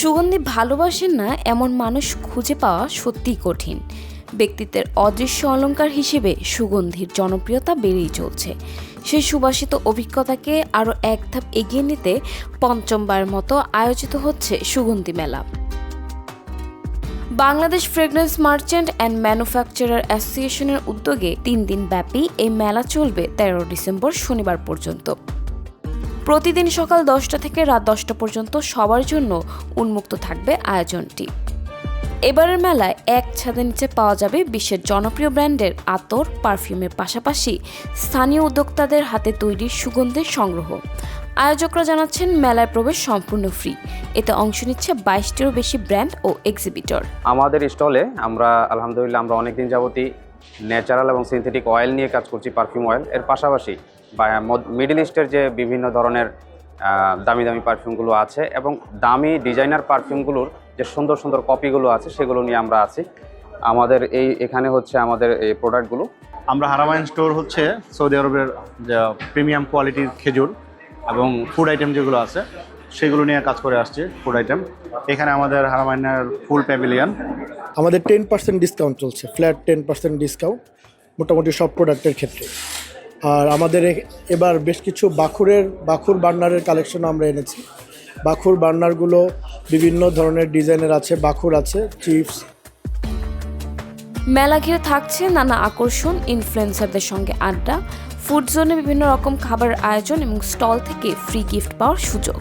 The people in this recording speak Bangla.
সুগন্ধি ভালোবাসেন না এমন মানুষ খুঁজে পাওয়া সত্যিই কঠিন। ব্যক্তিত্বের অদৃশ্য অলংকার হিসেবে সুগন্ধির জনপ্রিয়তা বেড়েই চলছে। সেই সুবাসিত অভিজ্ঞতাকে আরও এক ধাপ এগিয়ে নিতে পঞ্চমবার মতো আয়োজিত হচ্ছে সুগন্ধি মেলা। Bangladesh fragrance merchant and manufacturer অ্যাসোসিয়েশনের উদ্যোগে 3 দিন ব্যাপী এই মেলা চলবে 13 ডিসেম্বর শনিবার পর্যন্ত। প্রতিদিন সকাল 10টা থেকে রাত 10টা পর্যন্ত সবার জন্য উন্মুক্ত থাকবে আয়োজনটি। এবারের মেলায় এক ছাদের নিচে পাওয়া যাবে বিশ্বের জনপ্রিয় ব্র্যান্ডের আতর, পারফিউমের পাশাপাশি স্থানীয় উদ্যোক্তাদের হাতে তৈরি সুগন্ধের সংগ্রহ। আয়োজকরা জানাচ্ছেন মেলায় প্রবেশ সম্পূর্ণ ফ্রি। এতে অংশ নিচ্ছে 22টিরও বেশি ব্র্যান্ড ও এক্সিবিটর। আমাদের স্টলে আমরা আলহামদুলিল্লাহ অনেকদিন যাবতই ন্যাচারাল এবং সিনথেটিক অয়েল নিয়ে কাজ করছি, পারফিউম অয়েল। এর পাশাপাশি মিডল ইস্টের যে বিভিন্ন ধরনের দামি দামি পারফিউমগুলো আছে এবং দামি ডিজাইনার পারফিউমগুলোর যে সুন্দর সুন্দর কপিগুলো আছে সেগুলো নিয়ে আমরা আছি। আমাদের এখানে হচ্ছে আমাদের এই প্রোডাক্টগুলো। আমরা হারামাইন স্টোর হচ্ছে সৌদি আরবের যে প্রিমিয়াম কোয়ালিটির খেজুর এবং ফুড আইটেম যেগুলো আছে সেগুলো নিয়ে কাজ করে আসছে। ফুড আইটেম এখানে আমাদের হারামাইনের ফুল প্যাভিলিয়ন। আমাদের 10% ডিসকাউন্ট চলছে, ফ্ল্যাট 10% ডিসকাউন্ট মোটামুটি সব প্রোডাক্টের ক্ষেত্রে। আর আমাদের এবার বেশ কিছু বাখুর বার্নারের কালেকশন আমরা এনেছি। বাখুর বার্নারগুলো বিভিন্ন ধরনের ডিজাইনের আছে, বাখুর আছে, চিপস। মেলা ঘিরে থাকছে নানা আকর্ষণ, ইনফ্লুয়েন্সারদের সঙ্গে আড্ডা, ফুড জোনে বিভিন্ন রকম খাবারের আয়োজন এবং স্টল থেকে ফ্রি গিফট পাওয়ার সুযোগ।